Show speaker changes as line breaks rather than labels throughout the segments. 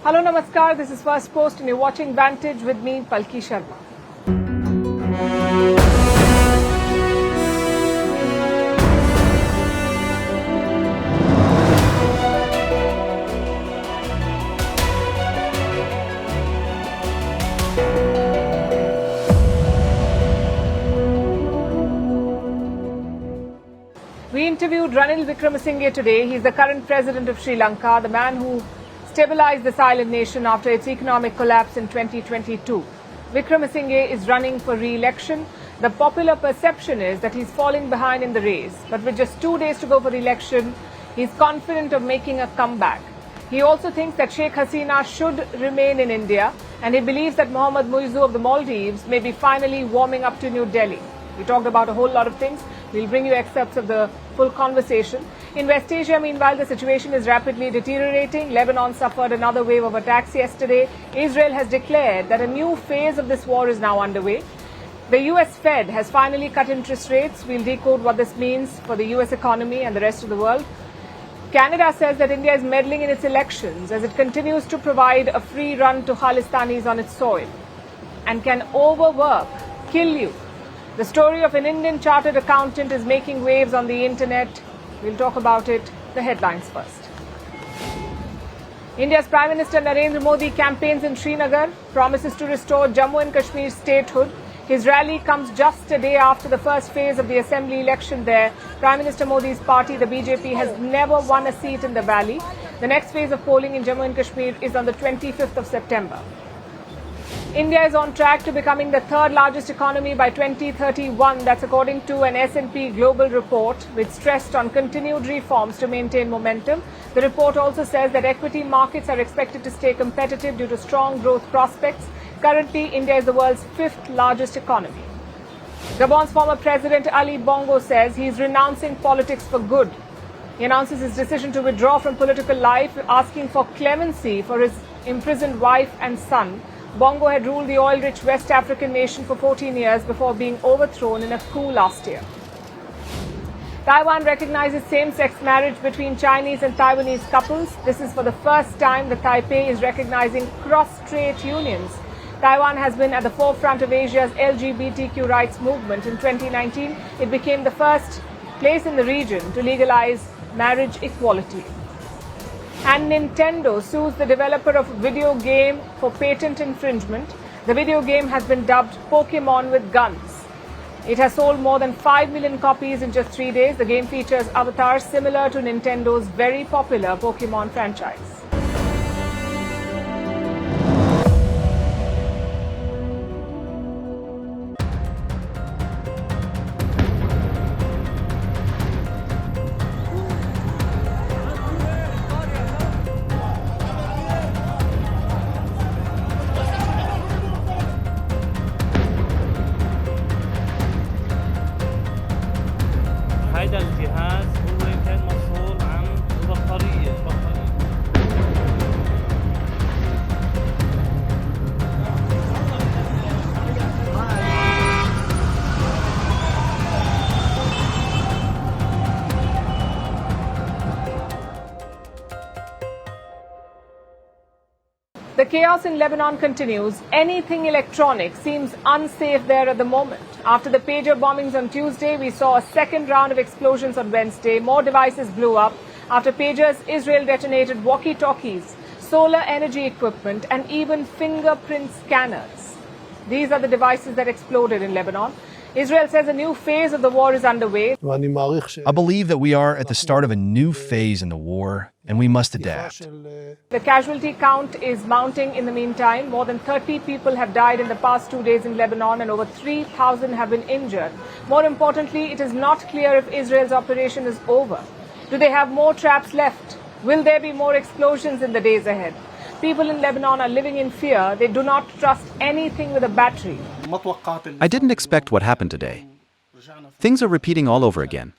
Hello, namaskar. This is Firstpost and you're watching Vantage with me, Palki Sharma. We interviewed Ranil Wickremesinghe today. He's the current president of Sri Lanka, the man who stabilized this island nation after its economic collapse in 2022. Wickremesinghe is running for re-election. The popular perception is that he's falling behind in the race, but with just 2 days to go for election, he's confident of making a comeback. He also thinks that Sheikh Hasina should remain in India, and he believes that Mohammad Muizzu of the Maldives may be finally warming up to New Delhi. We talked about a whole lot of things. We'll bring you excerpts of the full conversation. In West Asia, meanwhile, the situation is rapidly deteriorating. Lebanon suffered another wave of attacks yesterday. Israel has declared that a new phase of this war is now underway. The US Fed has finally cut interest rates. We'll decode what this means for the US economy and the rest of the world. Canada says that India is meddling in its elections as it continues to provide a free run to Khalistanis on its soil and can overwork, kill you. The story of an Indian chartered accountant is making waves on the internet. We'll talk about it. The headlines first. India's Prime Minister Narendra Modi campaigns in Srinagar, promises to restore Jammu and Kashmir's statehood. His rally comes just a day after the first phase of the assembly election there. Prime Minister Modi's party, the BJP, has never won a seat in the valley. The next phase of polling in Jammu and Kashmir is on the 25th of September. India is on track to becoming the third largest economy by 2031. That's according to an S&P Global report, which stressed on continued reforms to maintain momentum. The report also says that equity markets are expected to stay competitive due to strong growth prospects. Currently, India is the world's fifth largest economy. Gabon's former president Ali Bongo says he is renouncing politics for good. He announces his decision to withdraw from political life, asking for clemency for his imprisoned wife and son. Bongo had ruled the oil-rich West African nation for 14 years before being overthrown in a coup last year. Taiwan recognizes same-sex marriage between Chinese and Taiwanese couples. This is for the first time that Taipei is recognizing cross-strait unions. Taiwan has been at the forefront of Asia's LGBTQ rights movement. In 2019, it became the first place in the region to legalize marriage equality. And Nintendo sues the developer of a video game for patent infringement. The video game has been dubbed Pokemon with Guns. It has sold more than 5 million copies in just 3 days. The game features avatars similar to Nintendo's very popular Pokemon franchise.
هذا الجهاز هو كان مسؤول عن البطارية.
The chaos in Lebanon continues. Anything electronic seems unsafe there at the moment. After the pager bombings on Tuesday, we saw a second round of explosions on Wednesday. More devices blew up. After pagers, Israel detonated walkie-talkies, solar energy equipment, and even fingerprint scanners. These are the devices that exploded in Lebanon. Israel says a new phase of the war is underway.
I believe that we are at the start of a new phase in the war, and we must adapt.
The casualty count is mounting in the meantime. More than 30 people have died in the past 2 days in Lebanon and over 3,000 have been injured. More importantly, it is not clear if Israel's operation is over. Do they have more traps left? Will there be more explosions in the days ahead? People in Lebanon are living in fear. They do not trust anything with a battery.
I didn't expect what happened today. Things are repeating all over again.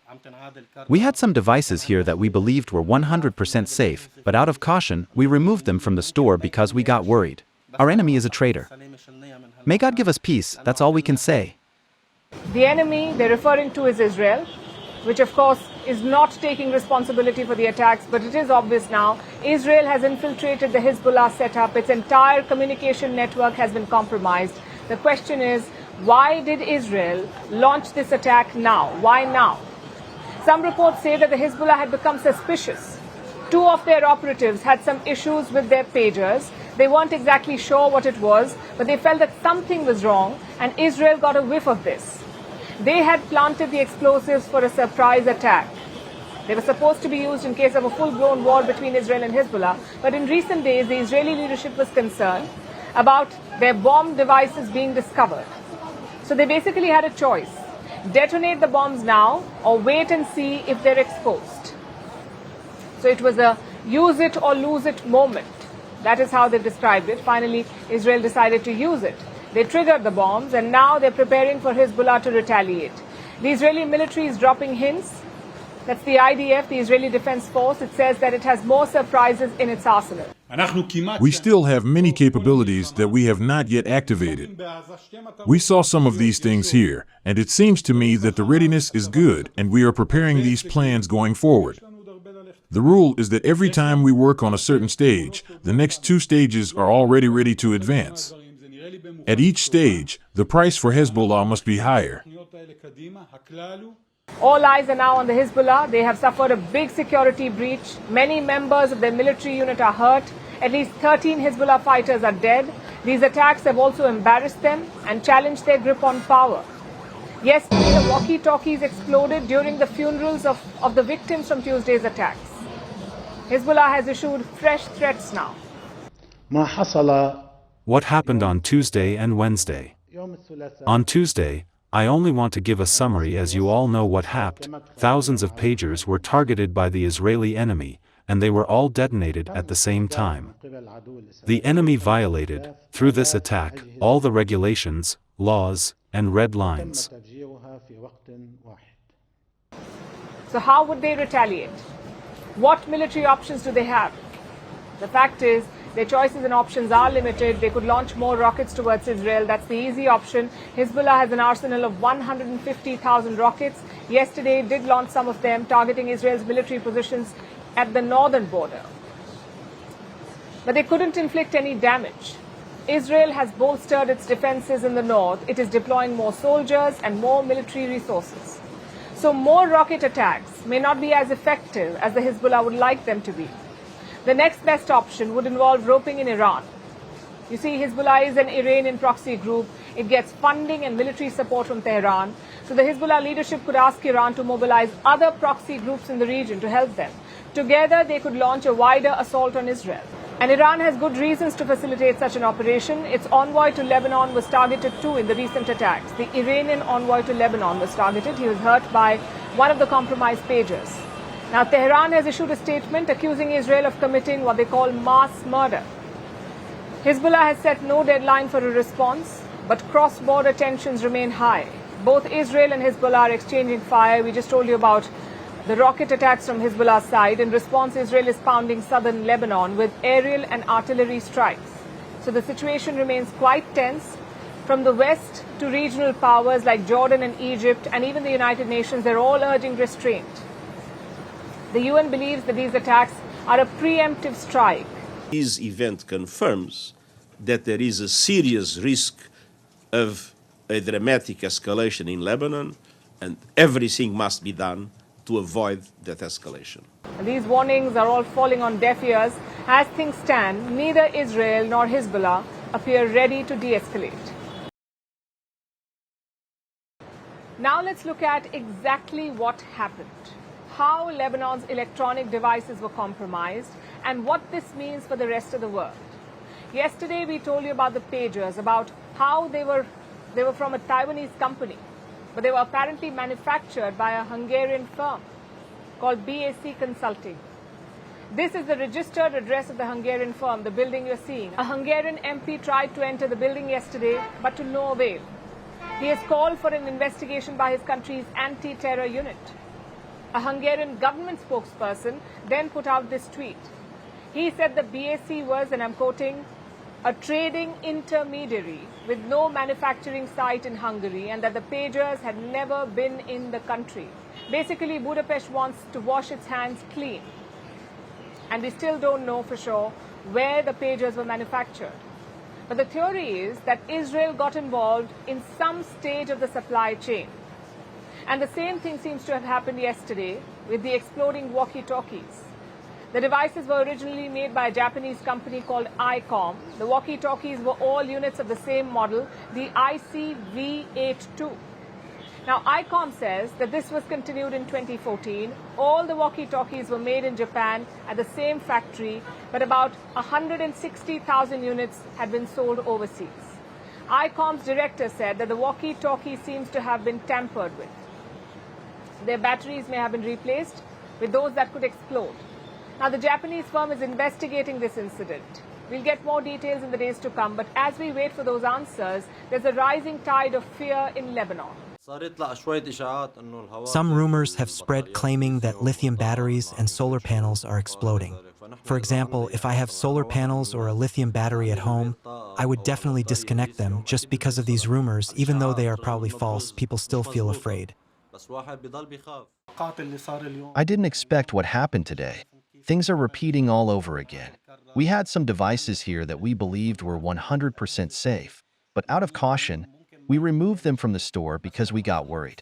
We had some devices here that we believed were 100% safe, but out of caution, we removed them from the store because we got worried. Our enemy is a traitor. May God give us peace, that's all we can say.
The enemy they're referring to is Israel, which of course is not taking responsibility for the attacks, but it is obvious now. Israel has infiltrated the Hezbollah setup. Its entire communication network has been compromised. The question is, why did Israel launch this attack now? Why now? Some reports say that the Hezbollah had become suspicious. Two of their operatives had some issues with their pagers. They weren't exactly sure what it was, but they felt that something was wrong, and Israel got a whiff of this. They had planted the explosives for a surprise attack. They were supposed to be used in case of a full-blown war between Israel and Hezbollah, but in recent days, the Israeli leadership was concerned about their bomb devices being discovered. So they basically had a choice: detonate the bombs now or wait and see if they're exposed. So it was a use it or lose it moment. That is how they described it. Finally, Israel decided to use it. They triggered the bombs, and now they're preparing for Hezbollah to retaliate. The Israeli military is dropping hints. That's the IDF, the Israeli Defense Force. It says that it has more surprises in its arsenal.
We still have many capabilities that we have not yet activated. We saw some of these things here, and it seems to me that the readiness is good, and we are preparing these plans going forward. The rule is that every time we work on a certain stage, the next two stages are already ready to advance. At each stage, the price for Hezbollah must be higher.
All eyes are now on the Hezbollah. They have suffered a big security breach. Many members of their military unit are hurt. At least 13 Hezbollah fighters are dead. These attacks have also embarrassed them and challenged their grip on power. Yesterday, the walkie-talkies exploded during the funerals of the victims from Tuesday's attacks. Hezbollah has issued fresh threats now.
What happened on Tuesday and Wednesday? On Tuesday, I only want to give a summary, as you all know what happened. Thousands of pagers were targeted by the Israeli enemy, and they were all detonated at the same time. The enemy violated, through this attack, all the regulations, laws, and red lines.
So how would they retaliate? What military options do they have? The fact is, their choices and options are limited. They could launch more rockets towards Israel. That's the easy option. Hezbollah has an arsenal of 150,000 rockets. Yesterday, it did launch some of them, targeting Israel's military positions at the northern border. But they couldn't inflict any damage. Israel has bolstered its defenses in the north. It is deploying more soldiers and more military resources. So more rocket attacks may not be as effective as the Hezbollah would like them to be. The next best option would involve roping in Iran. You see, Hezbollah is an Iranian proxy group. It gets funding and military support from Tehran. So the Hezbollah leadership could ask Iran to mobilize other proxy groups in the region to help them. Together, they could launch a wider assault on Israel. And Iran has good reasons to facilitate such an operation. Its envoy to Lebanon was targeted too in the recent attacks. The Iranian envoy to Lebanon was targeted. He was hurt by one of the compromised pagers. Now, Tehran has issued a statement accusing Israel of committing what they call mass murder. Hezbollah has set no deadline for a response, but cross-border tensions remain high. Both Israel and Hezbollah are exchanging fire. We just told you about the rocket attacks from Hezbollah's side. In response, Israel is pounding southern Lebanon with aerial and artillery strikes. So the situation remains quite tense. From the west to regional powers like Jordan and Egypt and even the United Nations, they're all urging restraint. The UN believes that these attacks are a preemptive strike.
This event confirms that there is a serious risk of a dramatic escalation in Lebanon, and everything must be done to avoid that escalation.
These warnings are all falling on deaf ears. As things stand, neither Israel nor Hezbollah appear ready to de-escalate. Now let's look at exactly what happened. How Lebanon's electronic devices were compromised and what this means for the rest of the world. Yesterday we told you about the pagers, about how they were from a Taiwanese company, but they were apparently manufactured by a Hungarian firm called BAC Consulting. This is the registered address of the Hungarian firm, the building you're seeing. A Hungarian MP tried to enter the building yesterday, but to no avail. He has called for an investigation by his country's anti-terror unit. A Hungarian government spokesperson then put out this tweet. He said the BAC was, and I'm quoting, a trading intermediary with no manufacturing site in Hungary, and that the pagers had never been in the country. Basically, Budapest wants to wash its hands clean. And we still don't know for sure where the pagers were manufactured. But the theory is that Israel got involved in some stage of the supply chain. And the same thing seems to have happened yesterday with the exploding walkie-talkies. The devices were originally made by a Japanese company called ICOM. The walkie-talkies were all units of the same model, the ICV-82. Now, ICOM says that this was continued in 2014. All the walkie-talkies were made in Japan at the same factory, but about 160,000 units had been sold overseas. ICOM's director said that the walkie-talkie seems to have been tampered with. Their batteries may have been replaced with those that could explode. Now, the Japanese firm is investigating this incident. We'll get more details in the days to come, but as we wait for those answers, there's a rising tide of fear in Lebanon.
Some rumors have spread claiming that lithium batteries and solar panels are exploding. For example, if I have solar panels or a lithium battery at home, I would definitely disconnect them just because of these rumors. Even though they are probably false, people still feel afraid.
I didn't expect what happened today. Things are repeating all over again. We had some devices here that we believed were 100% safe, but out of caution, we removed them from the store because we got worried.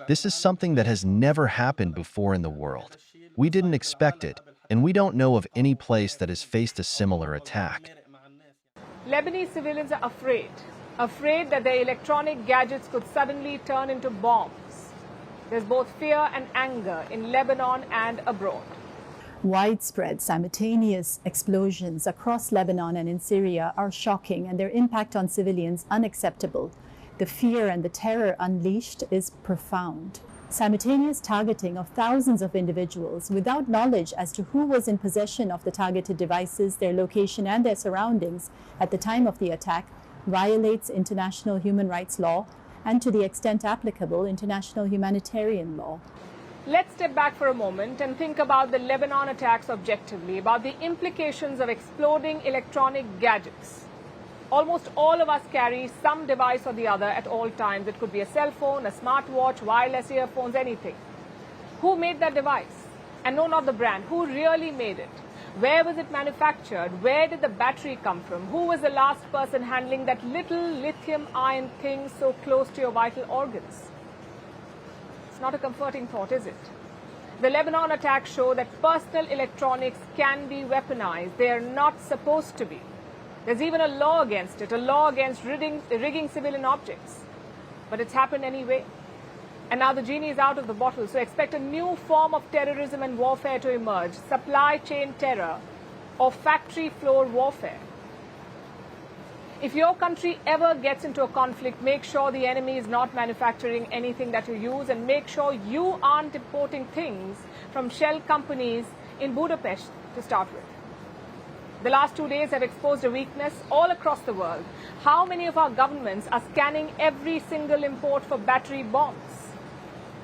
This is something that has never happened before in the world. We didn't expect it, and we don't know of any place that has faced a similar attack.
Lebanese civilians are afraid that their electronic gadgets could suddenly turn into bombs. There's both fear and anger in Lebanon and abroad.
Widespread, simultaneous explosions across Lebanon and in Syria are shocking, and their impact on civilians unacceptable. The fear and the terror unleashed is profound. Simultaneous targeting of thousands of individuals without knowledge as to who was in possession of the targeted devices, their location and their surroundings at the time of the attack violates international human rights law and, to the extent applicable, international humanitarian law.
Let's step back for a moment and think about the Lebanon attacks objectively, about the implications of exploding electronic gadgets. Almost all of us carry some device or the other at all times. It could be a cell phone, a smartwatch, wireless earphones, anything. Who made that device? And no, not the brand. Who really made it? Where was it manufactured? Where did the battery come from? Who was the last person handling that little lithium-ion thing so close to your vital organs? It's not a comforting thought, is it? The Lebanon attacks show that personal electronics can be weaponized. They are not supposed to be. There's even a law against it, a law against rigging civilian objects. But it's happened anyway. And now the genie is out of the bottle, so expect a new form of terrorism and warfare to emerge, supply chain terror or factory floor warfare. If your country ever gets into a conflict, make sure the enemy is not manufacturing anything that you use, and make sure you aren't importing things from shell companies in Budapest to start with. The last 2 days have exposed a weakness all across the world. How many of our governments are scanning every single import for battery bombs?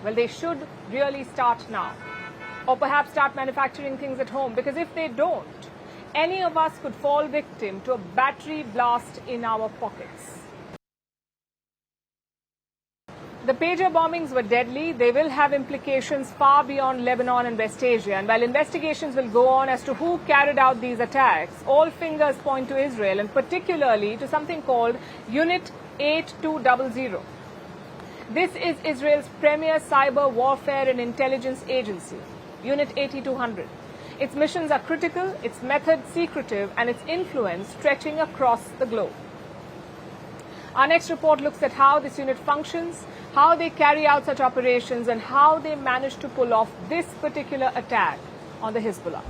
Well, they should really start now. Or perhaps start manufacturing things at home, because if they don't, any of us could fall victim to a battery blast in our pockets. The pager bombings were deadly. They will have implications far beyond Lebanon and West Asia. And while investigations will go on as to who carried out these attacks, all fingers point to Israel, and particularly to something called Unit 8200. This is Israel's premier cyber warfare and intelligence agency, Unit 8200. Its missions are critical, its methods secretive, and its influence stretching across the globe. Our next report looks at how this unit functions, how they carry out such operations, and how they manage to pull off this particular attack on the Hezbollah.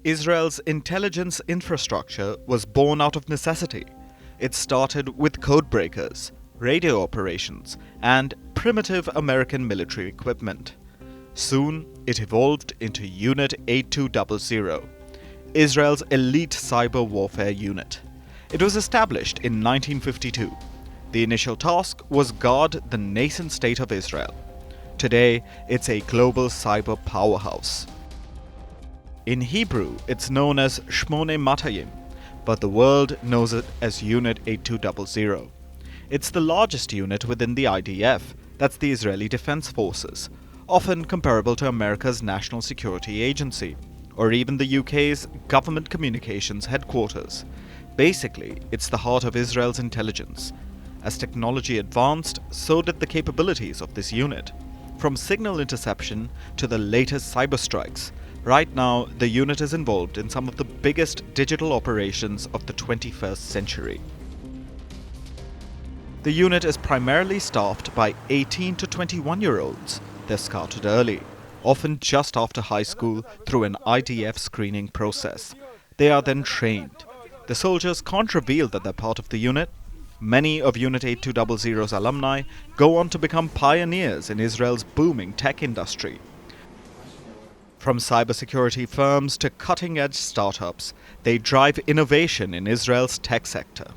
Israel's intelligence infrastructure was born out of necessity. It started with code breakers, radio operations, and primitive American military equipment. Soon, it evolved into Unit 8200, Israel's elite cyber warfare unit. It was established in 1952. The initial task was guard the nascent state of Israel. Today, it's a global cyber powerhouse. In Hebrew, it's known as Shmone Matayim, but the world knows it as Unit 8200. It's the largest unit within the IDF, that's the Israeli Defense Forces, often comparable to America's National Security Agency, or even the UK's Government Communications Headquarters. Basically, it's the heart of Israel's intelligence. As technology advanced, so did the capabilities of this unit. From signal interception to the latest cyber strikes, right now the unit is involved in some of the biggest digital operations of the 21st century. The unit is primarily staffed by 18 to 21-year-olds. They're scouted early, often just after high school through an IDF screening process. They are then trained. The soldiers can't reveal that they're part of the unit. Many of Unit 8200's alumni go on to become pioneers in Israel's booming tech industry. From cybersecurity firms to cutting-edge startups, they drive innovation in Israel's tech sector.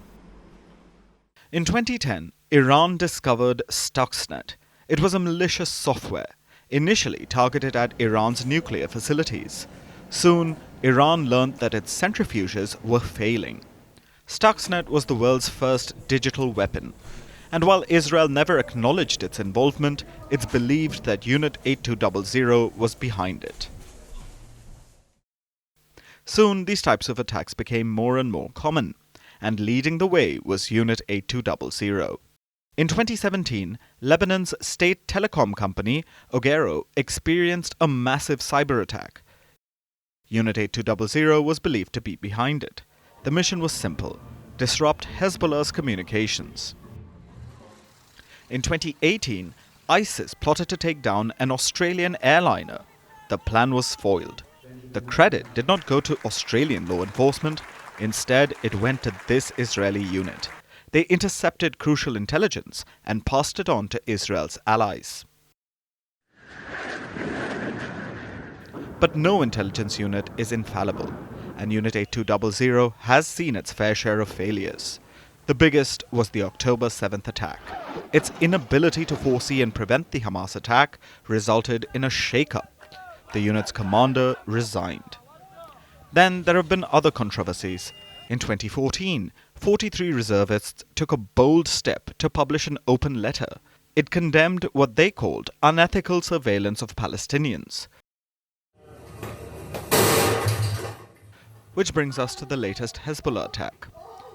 In 2010, Iran discovered Stuxnet. It was a malicious software, initially targeted at Iran's nuclear facilities. Soon, Iran learned that its centrifuges were failing. Stuxnet was the world's first digital weapon, and while Israel never acknowledged its involvement, it's believed that Unit 8200 was behind it. Soon, these types of attacks became more and more common, and leading the way was Unit 8200. In 2017, Lebanon's state telecom company, Ogero, experienced a massive cyber attack. Unit 8200 was believed to be behind it. The mission was simple: disrupt Hezbollah's communications. In 2018, ISIS plotted to take down an Australian airliner. The plan was foiled. The credit did not go to Australian law enforcement. Instead, it went to this Israeli unit. They intercepted crucial intelligence and passed it on to Israel's allies. But no intelligence unit is infallible, and Unit 8200 has seen its fair share of failures. The biggest was the October 7th attack. Its inability to foresee and prevent the Hamas attack resulted in a shake-up. The unit's commander resigned. Then there have been other controversies. In 2014, 43 reservists took a bold step to publish an open letter. It condemned what they called unethical surveillance of Palestinians. Which brings us to the latest Hezbollah attack.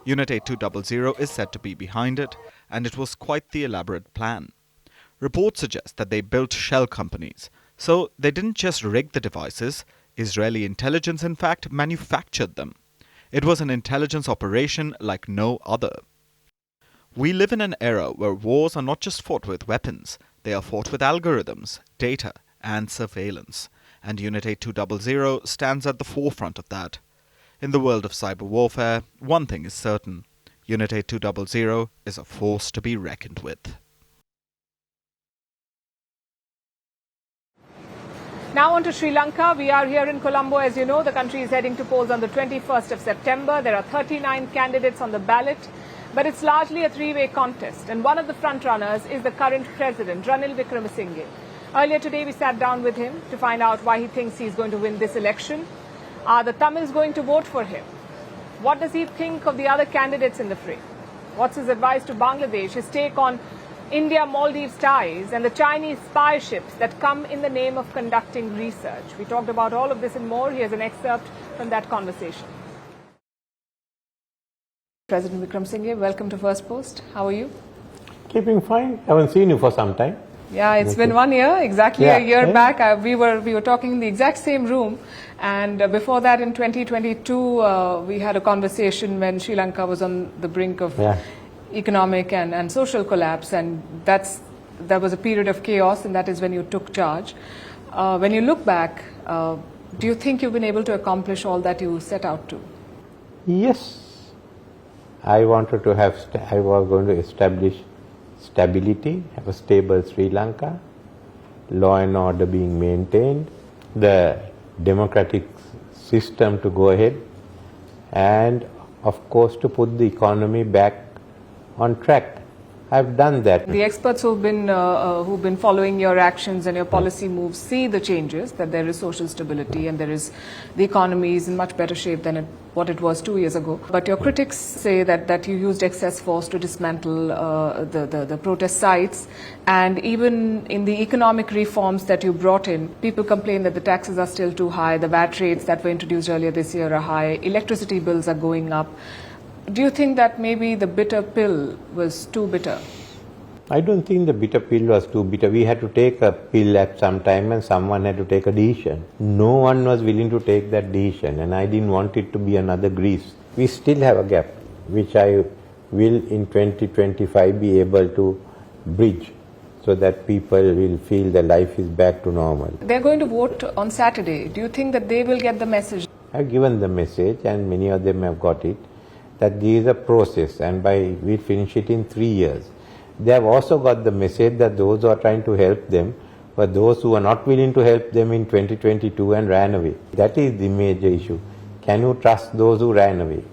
Unit 8200 is said to be behind it, and it was quite the elaborate plan. Reports suggest that they built shell companies, so they didn't just rig the devices. Israeli intelligence, in fact, manufactured them. It was an intelligence operation like no other. We live in an era where wars are not just fought with weapons, they are fought with algorithms, data, and surveillance. And Unit 8200 stands at the forefront of that. In the world of cyber warfare, one thing is certain: Unit 8200 is a force to be reckoned with.
Now on to Sri Lanka. We are here in Colombo. As you know, the country is heading to polls on the 21st of September. There are 39 candidates on the ballot, but it's largely a three-way contest. And one of the frontrunners is the current president, Ranil Wickremesinghe. Earlier today, we sat down with him to find out why he thinks he's going to win this election. Are the Tamils going to vote for him? What does he think of the other candidates in the fray? What's his advice to Bangladesh, his take on India-Maldives ties and the Chinese spy ships that come in the name of conducting research? We talked about all of this and more. Here's an excerpt from that conversation. President Wickremesinghe, welcome to Firstpost. How are you?
Keeping fine. Haven't seen you for some time.
Yeah, it's been 1 year, exactly a year back. We were talking in the exact same room, and before that in 2022 we had a conversation when Sri Lanka was on the brink of economic and social collapse, and that was a period of chaos, and that is when you took charge. When you look back, do you think you've been able to accomplish all that you set out to?
Yes. I wanted to have, I was going to establish stability, have a stable Sri Lanka, law and order being maintained, the democratic system to go ahead, and of course to put the economy back on track. I've done that.
The experts who've been following your actions and your policy moves see the changes, that there is social stability and the economy is in much better shape than what it was 2 years ago. But your critics say that you used excess force to dismantle the protest sites, and even in the economic reforms that you brought in, people complain that the taxes are still too high, the VAT rates that were introduced earlier this year are high, electricity bills are going up. Do you think that maybe the bitter pill was too bitter?
I don't think the bitter pill was too bitter. We had to take a pill at some time and someone had to take a decision. No one was willing to take that decision, and I didn't want it to be another Greece. We still have a gap, which I will in 2025 be able to bridge so that people will feel their life is back to normal.
They're going to vote on Saturday. Do you think that they will get the message?
I've given the message, and many of them have got it, that this is a process and we'll finish it in 3 years. They have also got the message that those who are trying to help them were those who are not willing to help them in 2022 and ran away. That is the major issue. Can you trust those who ran away?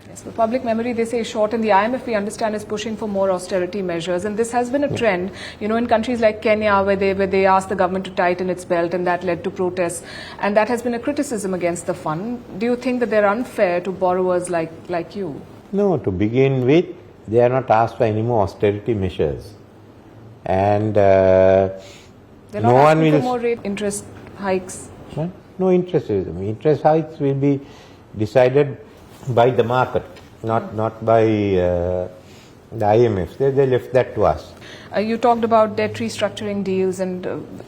Yes, the public memory, they say, is short, and the IMF, we understand, is pushing for more austerity measures, and this has been a trend, in countries like Kenya, where they asked the government to tighten its belt, and that led to protests, and that has been a criticism against the fund. Do you think that they're unfair to borrowers like you?
No, to begin with, they are not asked for any more austerity measures, and
they're not
no one will
for more rate interest hikes.
No interest. Interest hikes will be decided by the market, not by the IMF. They left that to us.
You talked about debt restructuring deals, and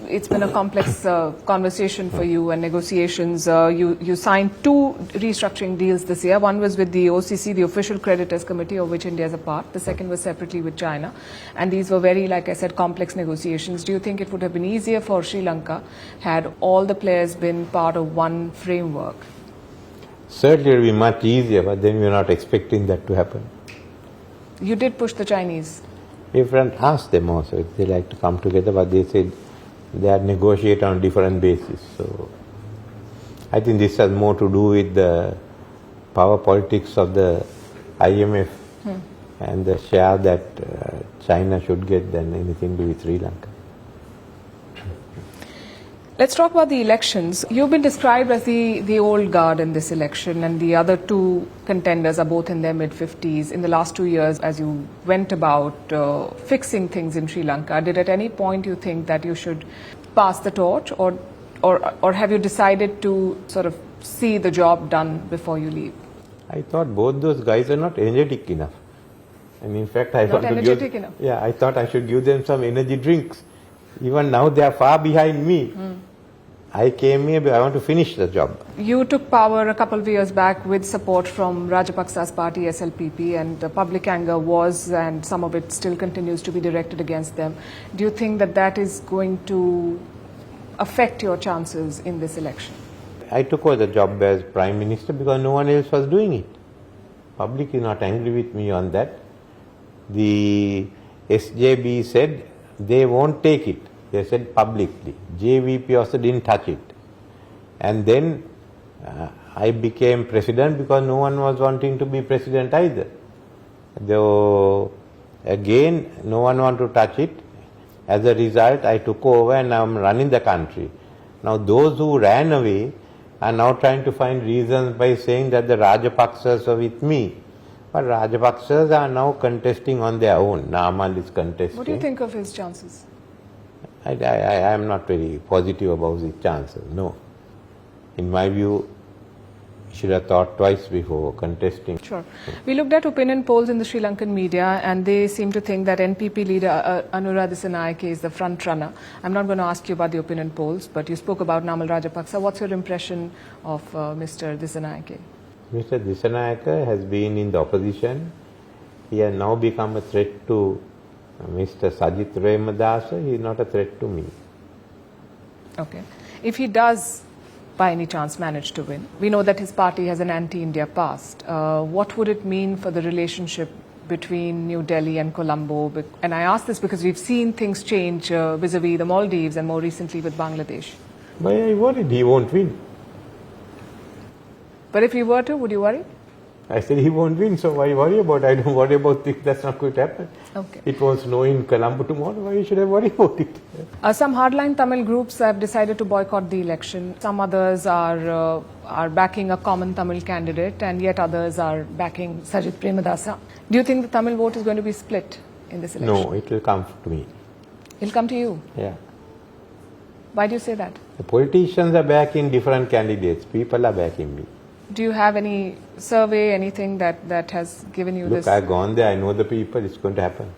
it's been a complex conversation for you and negotiations. You signed 2 restructuring deals this year. One was with the OCC, the Official Creditors Committee, of which India is a part. The second was separately with China. And these were very, like I said, complex negotiations. Do you think it would have been easier for Sri Lanka had all the players been part of one framework?
Certainly it will be much easier, but then we are not expecting that to happen.
You did push the Chinese.
If I asked them also if they like to come together, but they said they are negotiate on different basis. So I think this has more to do with the power politics of the IMF and the share that China should get than anything to do with Sri Lanka.
Let's talk about the elections. You've been described as the old guard in this election, and the other 2 contenders are both in their mid-50s. In the last 2 years, as you went about fixing things in Sri Lanka, did at any point you think that you should pass the torch, or have you decided to sort of see the job done before you leave?
I thought both those guys are not energetic enough. And in fact, I thought I should give them some energy drinks. Even now they are far behind me. I came here, but I want to finish the job.
You took power a couple of years back with support from Rajapaksa's party, SLPP, and the public anger was, and some of it still continues to be directed against them. Do you think that is going to affect your chances in this election?
I took over the job as Prime Minister because no one else was doing it. Public is not angry with me on that. The SJB said they won't take it. They said publicly. JVP also didn't touch it. And then I became president because no one was wanting to be president either. Though again, no one wanted to touch it. As a result, I took over and now I'm running the country. Now those who ran away are now trying to find reasons by saying that the Rajapaksas are with me. But Rajapaksas are now contesting on their own. Namal is contesting.
What do you think of his chances?
I am not very positive about his chances, no. In my view, he should have thought twice before contesting.
Sure. We looked at opinion polls in the Sri Lankan media, and they seem to think that NPP leader Anura Dissanayake is the front runner. I'm not going to ask you about the opinion polls, but you spoke about Namal Rajapaksa. What's your impression of Mr. Dissanayake?
Mr. Dissanayake has been in the opposition. He has now become a threat to Mr. Sajith Premadasa. He is not a threat to me.
Okay. If he does, by any chance, manage to win, we know that his party has an anti-India past. What would it mean for the relationship between New Delhi and Colombo? And I ask this because we've seen things change vis-a-vis the Maldives and more recently with Bangladesh.
But I worried he won't win.
But if he were to, would you worry?
I said he won't win, so why worry about it? I don't worry about things that's not going to happen.
Okay.
It won't snow in Colombo tomorrow, why should I worry about it?
Some hardline Tamil groups have decided to boycott the election. Some others are backing a common Tamil candidate, and yet others are backing Sajid Premadasa. Do you think the Tamil vote is going to be split in this election?
No, it will come to me.
It'll come to you?
Yeah.
Why do you say that?
The politicians are backing different candidates. People are backing me.
Do you have any survey, anything that has given you this?
Look, I've gone there. I know the people. It's going to happen.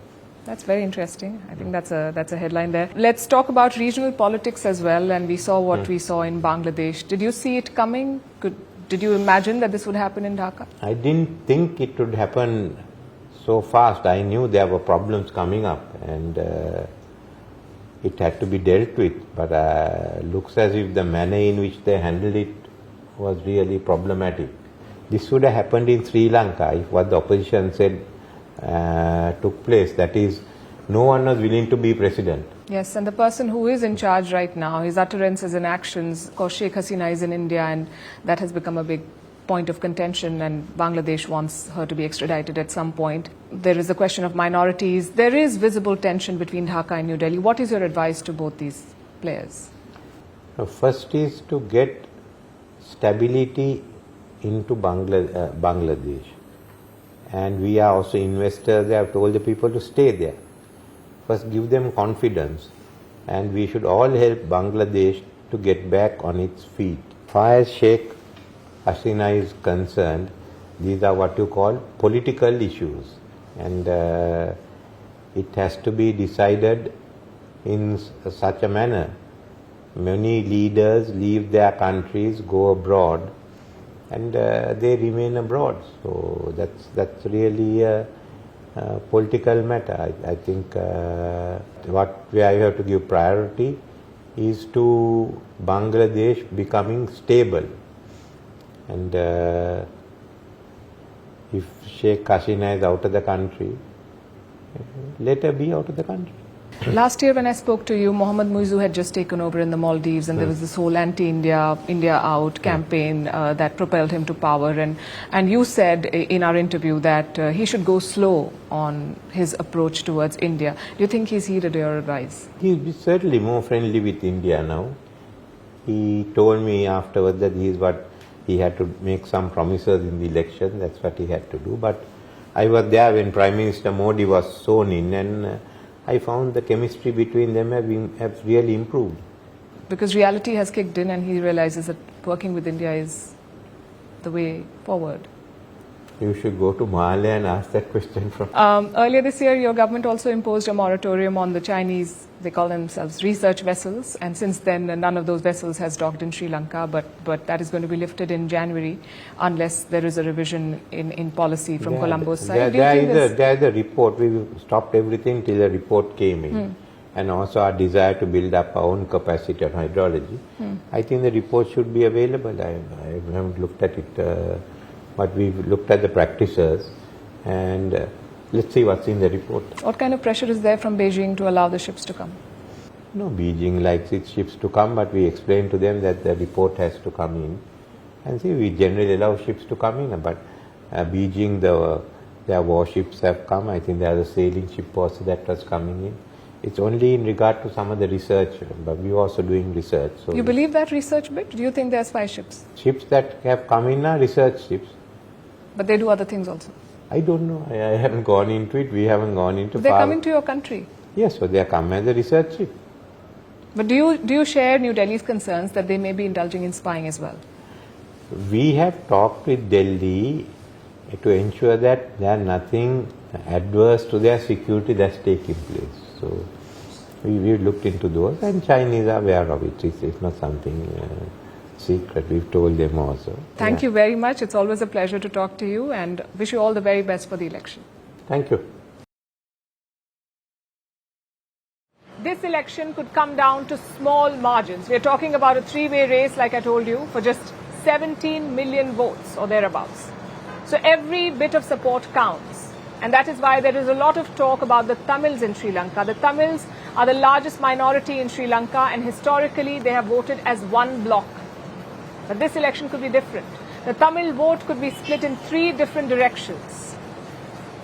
That's very interesting. I think that's a headline there. Let's talk about regional politics as well. And we saw what we saw in Bangladesh. Did you see it coming? Did you imagine that this would happen in Dhaka?
I didn't think it would happen so fast. I knew there were problems coming up, and it had to be dealt with. But looks as if the manner in which they handled it was really problematic. This would have happened in Sri Lanka if what the opposition said took place. That is, no one was willing to be president.
Yes, and the person who is in charge right now, his utterances and actions, of course Sheikh Hasina is in India, and that has become a big point of contention, and Bangladesh wants her to be extradited at some point. There is a question of minorities. There is visible tension between Dhaka and New Delhi. What is your advice to both these players?
First is to get stability into Bangladesh, and we are also investors. They have told the people to stay there. First give them confidence, and we should all help Bangladesh to get back on its feet. As far as Sheikh Hasina is concerned, these are what you call political issues, and it has to be decided in such a manner. Many leaders leave their countries, go abroad, and they remain abroad. So that's really a political matter. I think where you have to give priority is to Bangladesh becoming stable. And if Sheikh Hasina is out of the country, let her be out of the country.
Last year when I spoke to you, Mohammad Muizzu had just taken over in the Maldives, and there was this whole anti-India, India out campaign that propelled him to power. And you said in our interview that he should go slow on his approach towards India. Do you think he's heeded your advice?
He's certainly more friendly with India now. He told me afterwards that he had to make some promises in the election. That's what he had to do. But I was there when Prime Minister Modi was sworn in, and I found the chemistry between them have really improved.
Because reality has kicked in, and he realizes that working with India is the way forward.
You should go to Mahalia and ask that question from.
Earlier this year, your government also imposed a moratorium on the Chinese, they call themselves research vessels, and since then none of those vessels has docked in Sri Lanka, but that is going to be lifted in January unless there is a revision in policy from Colombo's side.
There is a report. We stopped everything till the report came in. And also our desire to build up our own capacity on hydrology. I think the report should be available. I haven't looked at it, but we've looked at the practices, and let's see what's in the report.
What kind of pressure is there from Beijing to allow the ships to come?
No, Beijing likes its ships to come, but we explain to them that the report has to come in. And see, we generally allow ships to come in, but Beijing, their warships have come. I think there's a sailing ship also that was coming in. It's only in regard to some of the research, but we're also doing research. So
you believe that research bit? Do you think there's 5 ships?
Ships that have come in are research ships.
But they do other things also?
I don't know. I haven't gone into it. We haven't gone into.
They're coming to your country?
Yes, so they are coming as a research ship.
But do you share New Delhi's concerns that they may be indulging in spying as well?
We have talked with Delhi to ensure that there are nothing adverse to their security that's taking place. So we've looked into those, and Chinese are aware of it. It's not something secret. We've told them also.
Thank you very much. It's always a pleasure to talk to you, and wish you all the very best for the election.
Thank you.
This election could come down to small margins. We're talking about a 3-way race, like I told you, for just 17 million votes or thereabouts. So every bit of support counts. And that is why there is a lot of talk about the Tamils in Sri Lanka. The Tamils are the largest minority in Sri Lanka, and historically they have voted as one bloc. But this election could be different. The Tamil vote could be split in 3 different directions.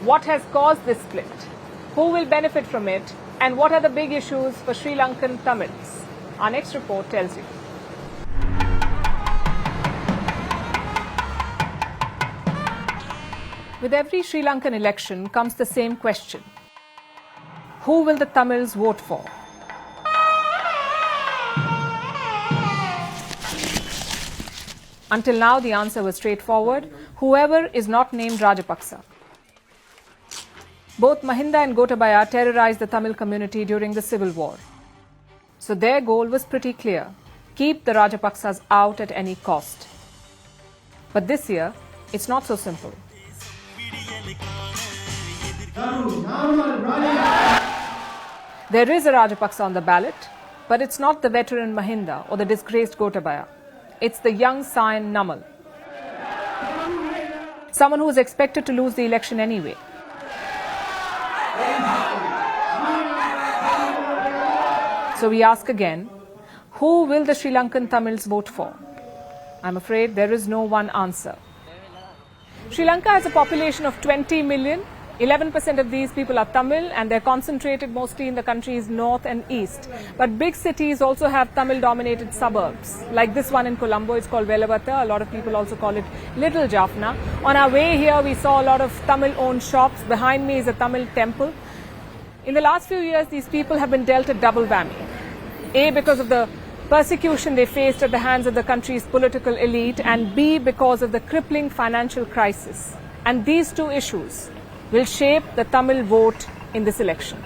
What has caused this split? Who will benefit from it? And what are the big issues for Sri Lankan Tamils? Our next report tells you. With every Sri Lankan election comes the same question. Who will the Tamils vote for? Until now, the answer was straightforward. Whoever is not named Rajapaksa. Both Mahinda and Gotabaya terrorized the Tamil community during the civil war. So their goal was pretty clear. Keep the Rajapaksas out at any cost. But this year, it's not so simple. There is a Rajapaksa on the ballot, but it's not the veteran Mahinda or the disgraced Gotabaya. It's the young scion Namal. Someone who is expected to lose the election anyway. So we ask again, who will the Sri Lankan Tamils vote for? I'm afraid there is no one answer. Sri Lanka has a population of 20 million. 11% of these people are Tamil and they're concentrated mostly in the country's north and east. But big cities also have Tamil-dominated suburbs. Like this one in Colombo, it's called Velavata. A lot of people also call it Little Jaffna. On our way here, we saw a lot of Tamil-owned shops. Behind me is a Tamil temple. In the last few years, these people have been dealt a double whammy. A, because of the persecution they faced at the hands of the country's political elite, and B, because of the crippling financial crisis. And these two issues will shape the Tamil vote in this election.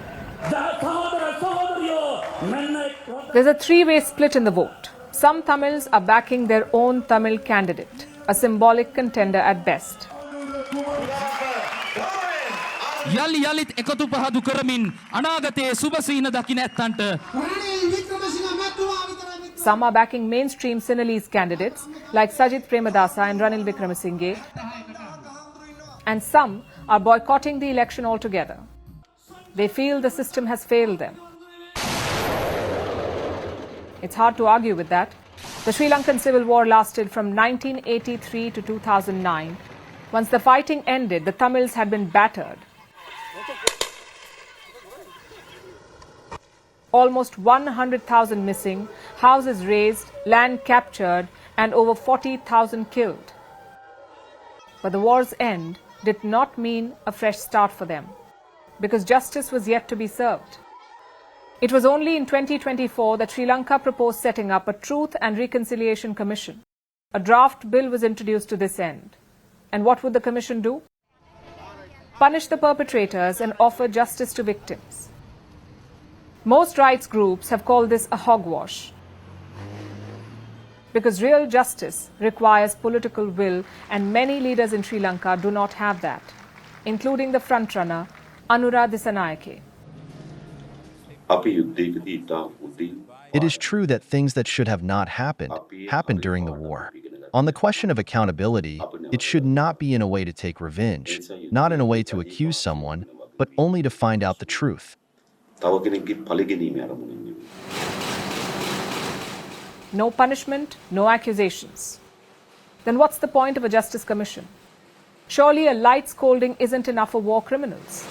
There's a 3-way split in the vote. Some Tamils are backing their own Tamil candidate, a symbolic contender at best.
යලිත් එකතු පහදු කරමින් අනාගතයේ සුබසීන දකින්න ඇත්තන්ට
Some are backing mainstream Sinhalese candidates like Sajith Premadasa and Ranil Wickremesinghe, and some are boycotting the election altogether. They feel the system has failed them. It's hard to argue with that. The Sri Lankan civil war lasted from 1983 to 2009. Once the fighting ended, the Tamils had been battered. Almost 100,000 missing, houses razed, land captured, and over 40,000 killed. But the war's end did not mean a fresh start for them, because justice was yet to be served. It was only in 2024 that Sri Lanka proposed setting up a Truth and Reconciliation Commission. A draft bill was introduced to this end. And what would the commission do? Punish the perpetrators and offer justice to victims. Most rights groups have called this a hogwash, because real justice requires political will, and many leaders in Sri Lanka do not have that, including the frontrunner Anura Dissanayake.
It is true that things that should have not happened during the war. On the question of accountability, it should not be in a way to take revenge, not in a way to accuse someone, but only to find out the truth.
No punishment, no accusations. Then what's the point of a justice commission? Surely a light scolding isn't enough for war criminals.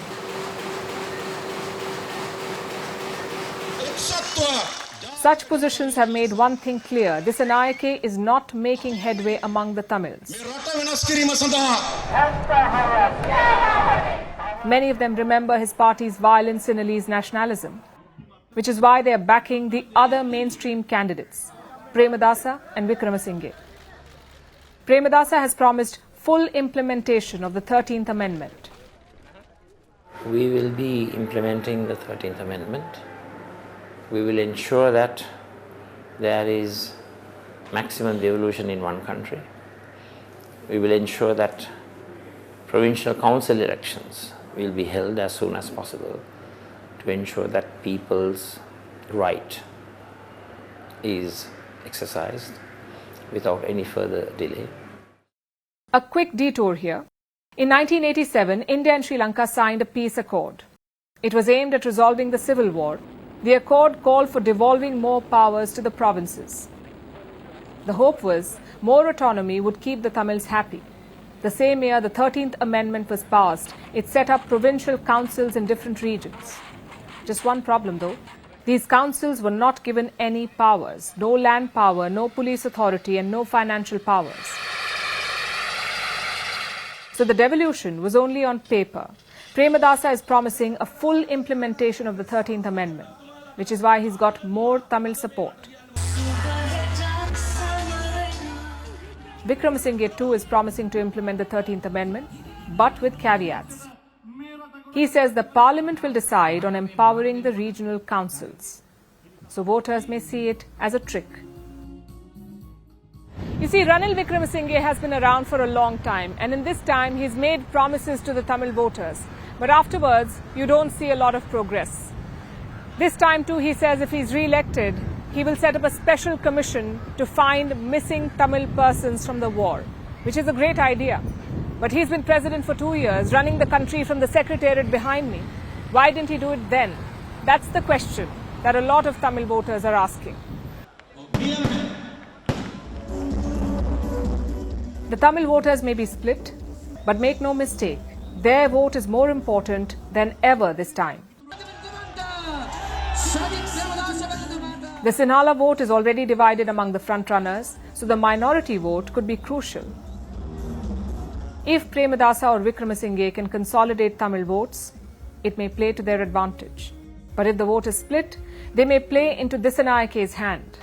Such positions have made one thing clear. Dissanayake is not making headway among the Tamils. Many of them remember his party's violent Sinhalese nationalism, which is why they are backing the other mainstream candidates, Premadasa and Wickremesinghe. Premadasa has promised full implementation of the 13th Amendment.
We will be implementing the 13th Amendment. We will ensure that there is maximum devolution in one country. We will ensure that provincial council elections will be held as soon as possible to ensure that people's right is exercised without any further delay.
A quick detour here. In 1987, India and Sri Lanka signed a peace accord. It was aimed at resolving the civil war. The accord called for devolving more powers to the provinces. The hope was more autonomy would keep the Tamils happy. The same year the 13th Amendment was passed, it set up provincial councils in different regions. Just one problem though. These councils were not given any powers. No land power, no police authority and no financial powers. So the devolution was only on paper. Premadasa is promising a full implementation of the 13th Amendment, which is why he's got more Tamil support. Wickramasinghe too is promising to implement the 13th Amendment, but with caveats. He says the parliament will decide on empowering the regional councils. So voters may see it as a trick. You see, Ranil Wickramasinghe has been around for a long time, and in this time he's made promises to the Tamil voters. But afterwards, you don't see a lot of progress. This time too, he says if he's re-elected, he will set up a special commission to find missing Tamil persons from the war, which is a great idea. But he's been president for 2 years, running the country from the secretariat behind me. Why didn't he do it then? That's the question that a lot of Tamil voters are asking. The Tamil voters may be split, but make no mistake, their vote is more important than ever this time. The Sinhala vote is already divided among the frontrunners, so the minority vote could be crucial. If Premadasa or Wickramasinghe can consolidate Tamil votes, it may play to their advantage. But if the vote is split, they may play into Disanayake's hand.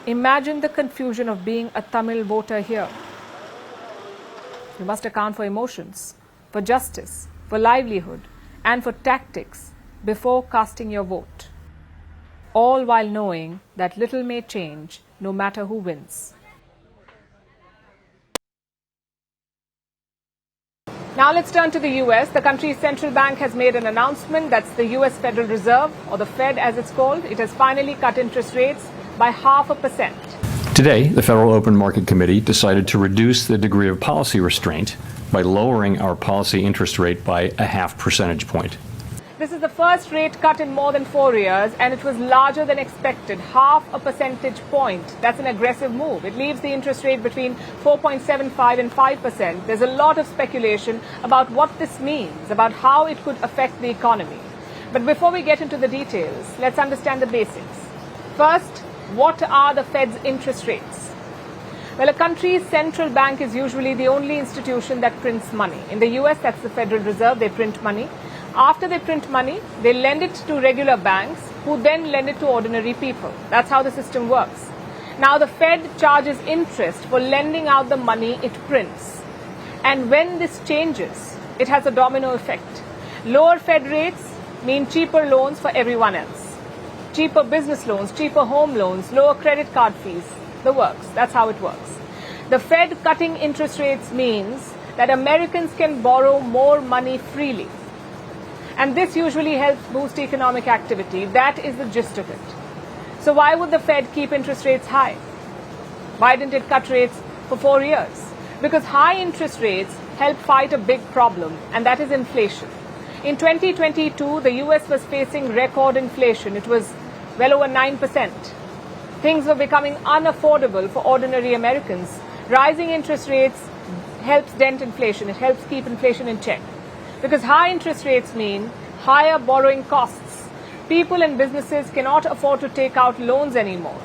Imagine the confusion of being a Tamil voter here. You must account for emotions, for justice, for livelihood, and for tactics before casting your vote. All while knowing that little may change no matter who wins. Now let's turn to the US. The country's central bank has made an announcement. That's the US Federal Reserve, or the Fed as it's called. It has finally cut interest rates by 0.5%.
Today, the Federal Open Market Committee decided to reduce the degree of policy restraint by lowering our policy interest rate by 0.5 percentage point.
This is the first rate cut in more than 4 years, and it was larger than expected, 0.5 percentage point. That's an aggressive move. It leaves the interest rate between 4.75 and 5%. There's a lot of speculation about what this means, about how it could affect the economy. But before we get into the details, let's understand the basics. First, what are the Fed's interest rates? Well, a country's central bank is usually the only institution that prints money. In the US, that's the Federal Reserve. They print money. After they print money, they lend it to regular banks, who then lend it to ordinary people. That's how the system works. Now, the Fed charges interest for lending out the money it prints. And when this changes, it has a domino effect. Lower Fed rates mean cheaper loans for everyone else. Cheaper business loans, cheaper home loans, lower credit card fees, the works. That's how it works. The Fed cutting interest rates means that Americans can borrow more money freely. And this usually helps boost economic activity. That is the gist of it. So why would the Fed keep interest rates high? Why didn't it cut rates for 4 years? Because high interest rates help fight a big problem, and that is inflation. In 2022, the US was facing record inflation. It was well over 9%. Things were becoming unaffordable for ordinary Americans. Rising interest rates helps dent inflation. It helps keep inflation in check. Because high interest rates mean higher borrowing costs. People and businesses cannot afford to take out loans anymore,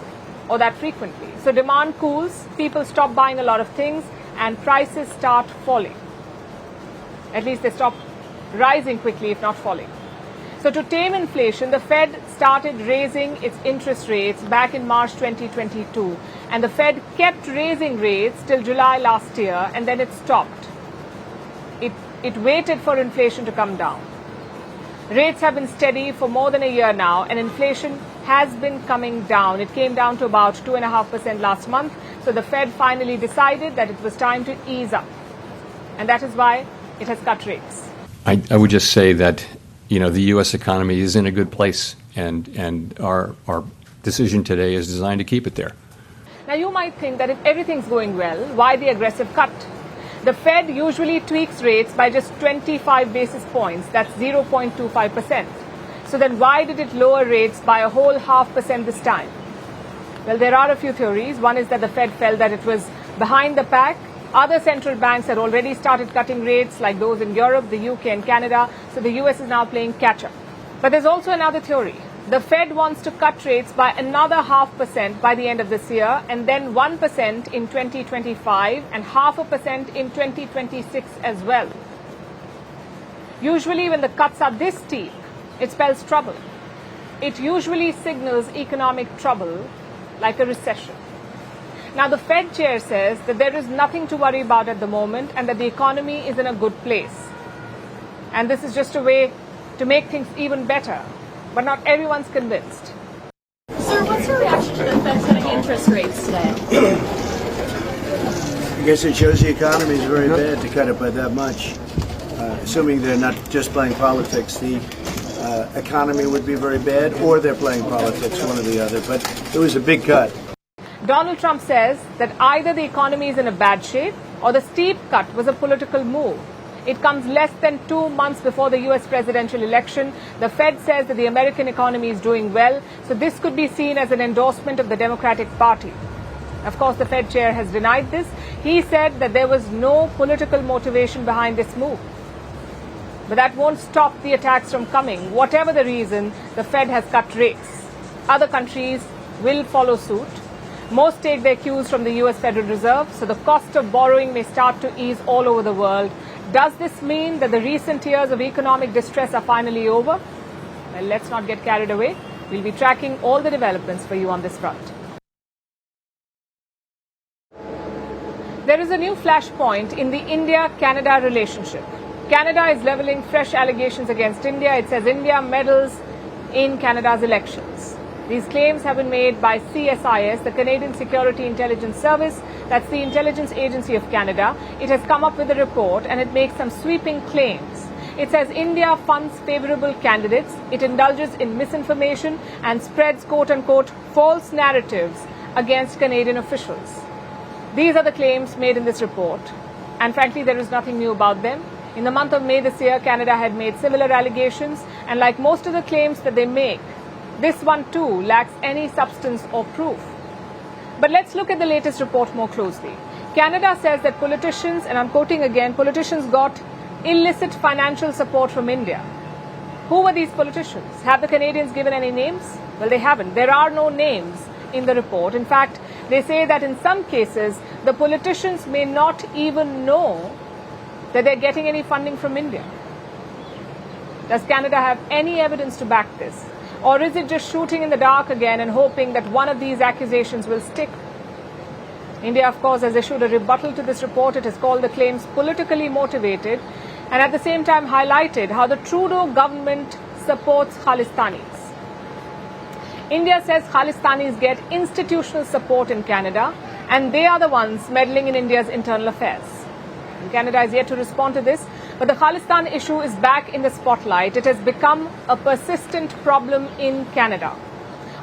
or that frequently. So demand cools, people stop buying a lot of things, and prices start falling. At least they stop rising quickly, if not falling. So to tame inflation, the Fed started raising its interest rates back in March 2022. And the Fed kept raising rates till July last year, and then it stopped. It waited for inflation to come down. Rates have been steady for more than a year now, and inflation has been coming down. It came down to about 2.5% last month. So the Fed finally decided that it was time to ease up. And that is why it has cut rates.
I would just say that, the U.S. economy is in a good place, and our decision today is designed to keep it there.
Now, you might think that if everything's going well, why the aggressive cut? The Fed usually tweaks rates by just 25 basis points. That's 0.25%. So then why did it lower rates by a whole 0.5% this time? Well, there are a few theories. One is that the Fed felt that it was behind the pack. Other central banks had already started cutting rates, like those in Europe, the UK and Canada. So the US is now playing catch-up. But there's also another theory. The Fed wants to cut rates by another 0.5% by the end of this year, and then 1% in 2025 and 0.5% in 2026 as well. Usually when the cuts are this steep, it spells trouble. It usually signals economic trouble, like a recession. Now, the Fed chair says that there is nothing to worry about at the moment and that the economy is in a good place. And this is just a way to make things even better. But not everyone's convinced.
Sir, what's your reaction to the Fed cutting interest rates today?
I guess it shows the economy is very bad to cut it by that much. Assuming they're not just playing politics, the economy would be very bad, or they're playing politics, one or the other. But it was a big cut.
Donald Trump says that either the economy is in a bad shape or the steep cut was a political move. It comes less than 2 months before the US presidential election. The Fed says that the American economy is doing well, so this could be seen as an endorsement of the Democratic Party. Of course, the Fed chair has denied this. He said that there was no political motivation behind this move. But that won't stop the attacks from coming. Whatever the reason, the Fed has cut rates. Other countries will follow suit. Most take their cues from the US Federal Reserve, so the cost of borrowing may start to ease all over the world. Does this mean that the recent years of economic distress are finally over? Well, let's not get carried away. We'll be tracking all the developments for you on this front. There is a new flashpoint in the India-Canada relationship. Canada is levelling fresh allegations against India. It says India meddles in Canada's elections. These claims have been made by CSIS, the Canadian Security Intelligence Service. That's the intelligence agency of Canada. It has come up with a report and it makes some sweeping claims. It says India funds favourable candidates. It indulges in misinformation and spreads quote-unquote false narratives against Canadian officials. These are the claims made in this report. And frankly, there is nothing new about them. In the month of May this year, Canada had made similar allegations. And like most of the claims that they make, this one too lacks any substance or proof. But let's look at the latest report more closely. Canada says that politicians, and I'm quoting again, politicians got illicit financial support from India. Who were these politicians? Have the Canadians given any names? Well, they haven't. There are no names in the report. In fact, they say that in some cases, the politicians may not even know that they're getting any funding from India. Does Canada have any evidence to back this? Or is it just shooting in the dark again and hoping that one of these accusations will stick? India, of course, has issued a rebuttal to this report. It has called the claims politically motivated and at the same time highlighted how the Trudeau government supports Khalistanis. India says Khalistanis get institutional support in Canada and they are the ones meddling in India's internal affairs. And Canada is yet to respond to this. But the Khalistan issue is back in the spotlight. It has become a persistent problem in Canada.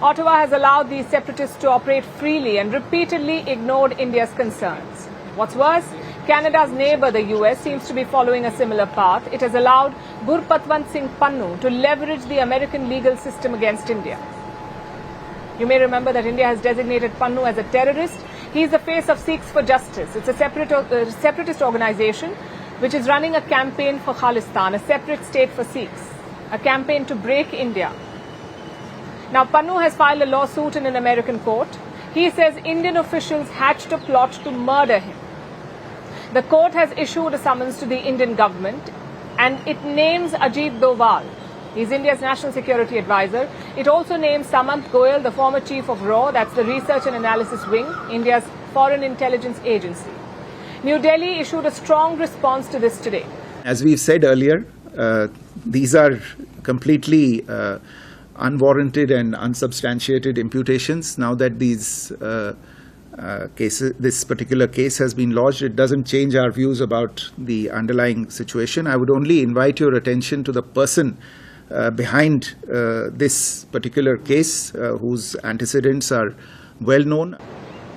Ottawa has allowed these separatists to operate freely and repeatedly ignored India's concerns. What's worse, Canada's neighbour, the US, seems to be following a similar path. It has allowed Gurpatwant Singh Pannu to leverage the American legal system against India. You may remember that India has designated Pannu as a terrorist. He is the face of Sikhs for Justice. It's a separatist organization which is running a campaign for Khalistan, a separate state for Sikhs, a campaign to break India. Now, Pannu has filed a lawsuit in an American court. He says Indian officials hatched a plot to murder him. The court has issued a summons to the Indian government and it names Ajit Doval. He's India's national security advisor. It also names Samant Goyal, the former chief of RAW, that's the Research and Analysis Wing, India's foreign intelligence agency. New Delhi issued a strong response to this today.
As we've said earlier, these are completely unwarranted and unsubstantiated imputations. Now that these this particular case has been lodged, it doesn't change our views about the underlying situation. I would only invite your attention to the person behind this particular case, whose antecedents are well known.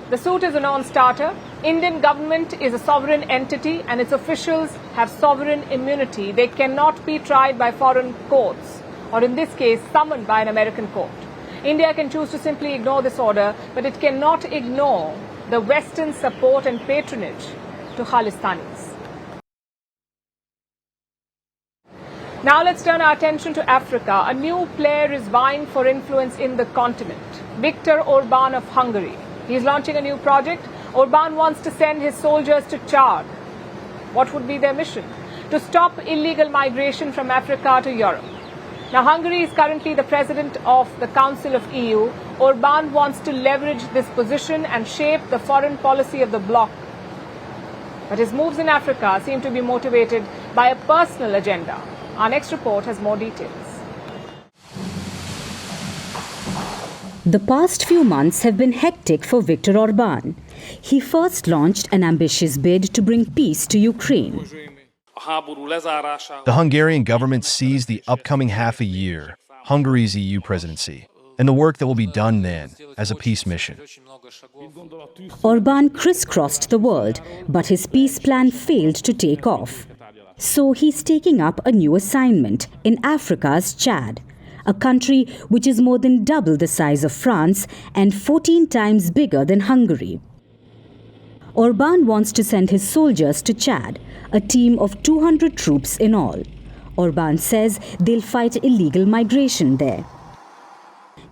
The suit is a non-starter. Indian government is a sovereign entity and its officials have sovereign immunity. They cannot be tried by foreign courts or in this case summoned by an American court. India can choose to simply ignore this order, but it cannot ignore the Western support and patronage to Khalistanis. Now let's turn our attention to Africa. A new player is vying for influence in the continent. Viktor Orban of Hungary. He is launching a new project. Orban wants to send his soldiers to Chad. What would be their mission? To stop illegal migration from Africa to Europe. Now, Hungary is currently the president of the Council of EU. Orban wants to leverage this position and shape the foreign policy of the bloc. But his moves in Africa seem to be motivated by a personal agenda. Our next report has more details.
The past few months have been hectic for Viktor Orban. He first launched an ambitious bid to bring peace to Ukraine.
The Hungarian government sees the upcoming half a year, Hungary's EU presidency, and the work that will be done then as a peace mission.
Orban crisscrossed the world, but his peace plan failed to take off. So he's taking up a new assignment in Africa's Chad, a country which is more than double the size of France and 14 times bigger than Hungary. Orban wants to send his soldiers to Chad, a team of 200 troops in all. Orban says they'll fight illegal migration there.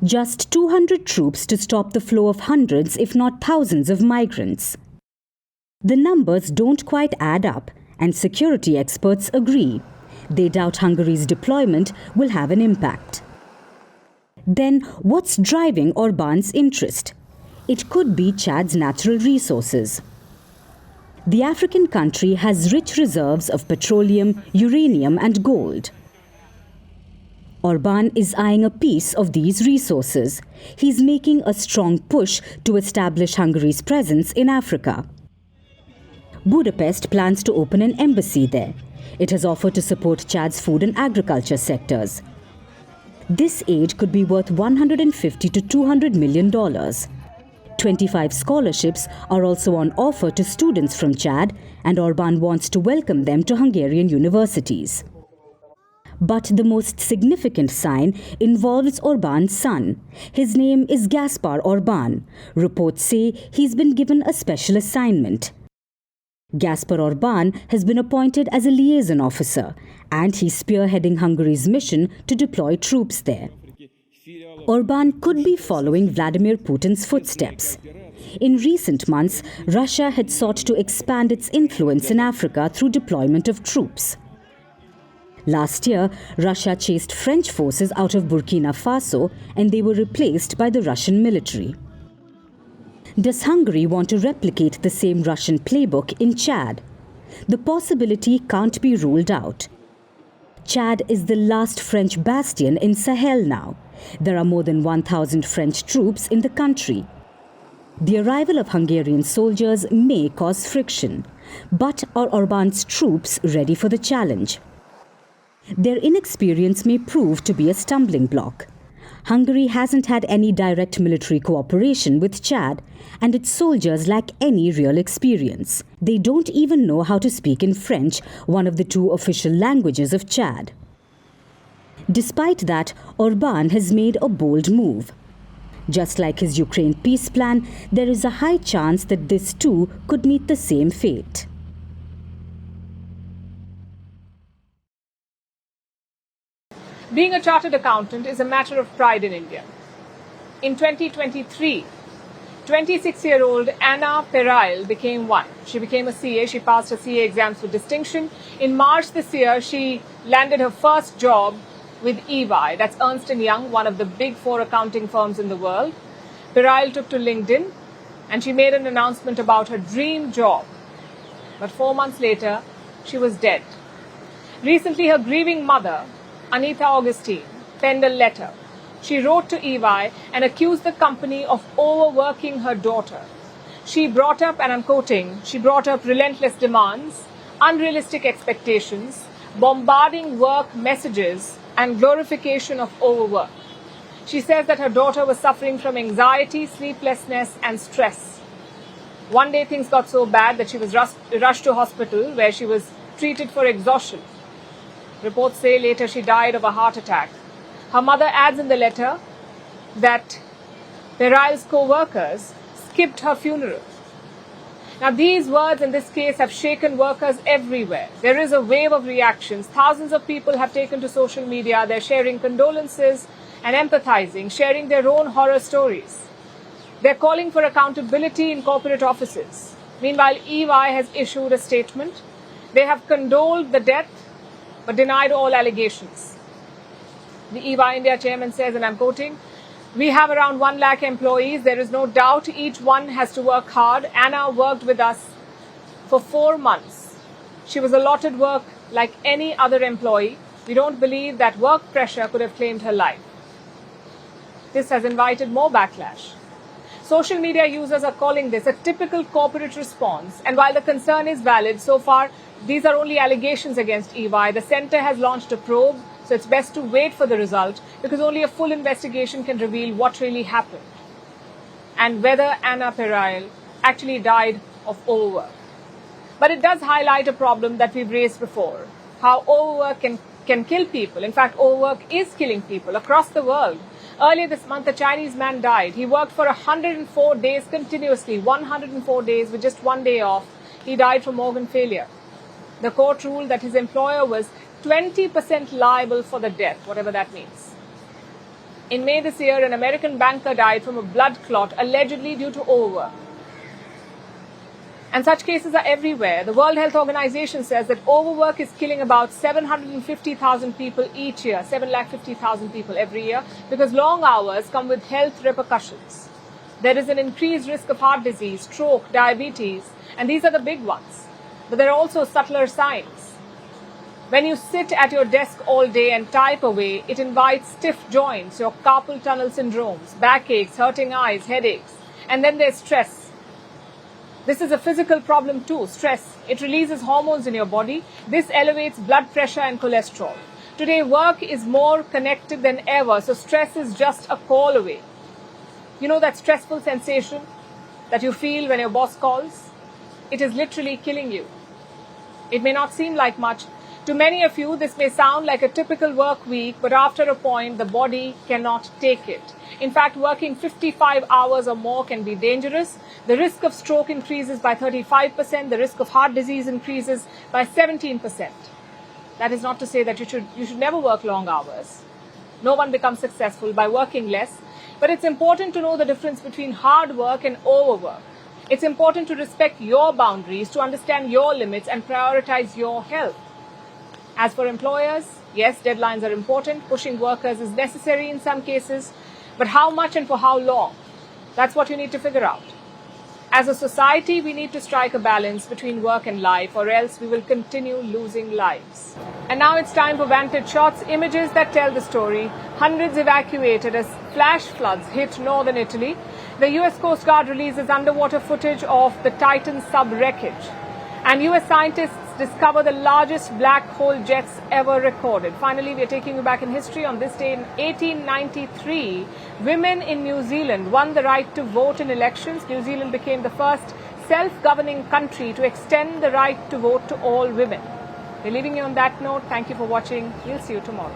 Just 200 troops to stop the flow of hundreds, if not thousands, of migrants. The numbers don't quite add up, and security experts agree. They doubt Hungary's deployment will have an impact. Then, what's driving Orban's interest? It could be Chad's natural resources. The African country has rich reserves of petroleum, uranium and gold. Orban is eyeing a piece of these resources. He's making a strong push to establish Hungary's presence in Africa. Budapest plans to open an embassy there. It has offered to support Chad's food and agriculture sectors. This aid could be worth $150 to $200 million. 25 scholarships are also on offer to students from Chad, and Orban wants to welcome them to Hungarian universities. But the most significant sign involves Orban's son. His name is Gaspar Orban. Reports say he's been given a special assignment. Gaspar Orban has been appointed as a liaison officer, and he's spearheading Hungary's mission to deploy troops there. Orban could be following Vladimir Putin's footsteps. In recent months, Russia had sought to expand its influence in Africa through deployment of troops. Last year, Russia chased French forces out of Burkina Faso, and they were replaced by the Russian military. Does Hungary want to replicate the same Russian playbook in Chad? The possibility can't be ruled out. Chad is the last French bastion in Sahel now. There are more than 1,000 French troops in the country. The arrival of Hungarian soldiers may cause friction. But are Orban's troops ready for the challenge? Their inexperience may prove to be a stumbling block. Hungary hasn't had any direct military cooperation with Chad, and its soldiers lack any real experience. They don't even know how to speak in French, one of the two official languages of Chad. Despite that, Orban has made a bold move. Just like his Ukraine peace plan, there is a high chance that this too could meet the same fate.
Being a chartered accountant is a matter of pride in India. In 2023, 26-year-old Anna Perail became one. She became a CA. She passed her CA exams with distinction. In March this year, she landed her first job with EY, that's Ernst & Young, one of the big four accounting firms in the world. Perail took to LinkedIn and she made an announcement about her dream job. But 4 months later, she was dead. Recently, her grieving mother, Anita Augustine, penned a letter. She wrote to EY and accused the company of overworking her daughter. She brought up, and I'm quoting, she brought up relentless demands, unrealistic expectations, bombarding work messages, and glorification of overwork. She says that her daughter was suffering from anxiety, sleeplessness, and stress. One day things got so bad that she was rushed to hospital where she was treated for exhaustion. Reports say later she died of a heart attack. Her mother adds in the letter, that Perail's co-workers skipped her funeral. Now, these words in this case have shaken workers everywhere. There is a wave of reactions. Thousands of people have taken to social media. They're sharing condolences and empathizing, sharing their own horror stories. They're calling for accountability in corporate offices. Meanwhile, EY has issued a statement. They have condoled the death, but denied all allegations. The EY India chairman says, and I'm quoting, "We have around 1 lakh employees. There is no doubt each one has to work hard. Anna worked with us for 4 months. She was allotted work like any other employee. We don't believe that work pressure could have claimed her life." This has invited more backlash. Social media users are calling this a typical corporate response. And while the concern is valid, so far, these are only allegations against EY. The centre has launched a probe, so it's best to wait for the result because only a full investigation can reveal what really happened and whether Anna Perail actually died of overwork. But it does highlight a problem that we've raised before, how overwork can kill people. In fact, overwork is killing people across the world. Earlier this month, a Chinese man died. He worked for 104 days continuously, 104 days with just 1 day off. He died from organ failure. The court ruled that his employer was 20% liable for the death, whatever that means. In May this year, an American banker died from a blood clot, allegedly due to overwork. And such cases are everywhere. The World Health Organization says that overwork is killing about 750,000 people each year, 750,000 people every year, because long hours come with health repercussions. There is an increased risk of heart disease, stroke, diabetes, and these are the big ones. But there are also subtler signs. When you sit at your desk all day and type away, it invites stiff joints, your carpal tunnel syndromes, backaches, hurting eyes, headaches. And then there's stress. This is a physical problem too, stress. It releases hormones in your body. This elevates blood pressure and cholesterol. Today, work is more connected than ever, so stress is just a call away. You know that stressful sensation that you feel when your boss calls? It is literally killing you. It may not seem like much. To many of you, this may sound like a typical work week, but after a point, the body cannot take it. In fact, working 55 hours or more can be dangerous. The risk of stroke increases by 35%. The risk of heart disease increases by 17%. That is not to say that you should never work long hours. No one becomes successful by working less. But it's important to know the difference between hard work and overwork. It's important to respect your boundaries, to understand your limits and prioritize your health. As for employers, yes, deadlines are important. Pushing workers is necessary in some cases. But how much and for how long? That's what you need to figure out. As a society, we need to strike a balance between work and life, or else we will continue losing lives. And now it's time for Vantage shots, images that tell the story. Hundreds evacuated as flash floods hit northern Italy. The US Coast Guard releases underwater footage of the Titan sub wreckage. And US scientists discover the largest black hole jets ever recorded. Finally, we are taking you back in history. On this day in 1893, women in New Zealand won the right to vote in elections. New Zealand became the first self-governing country to extend the right to vote to all women. We're leaving you on that note. Thank you for watching. We'll see you tomorrow.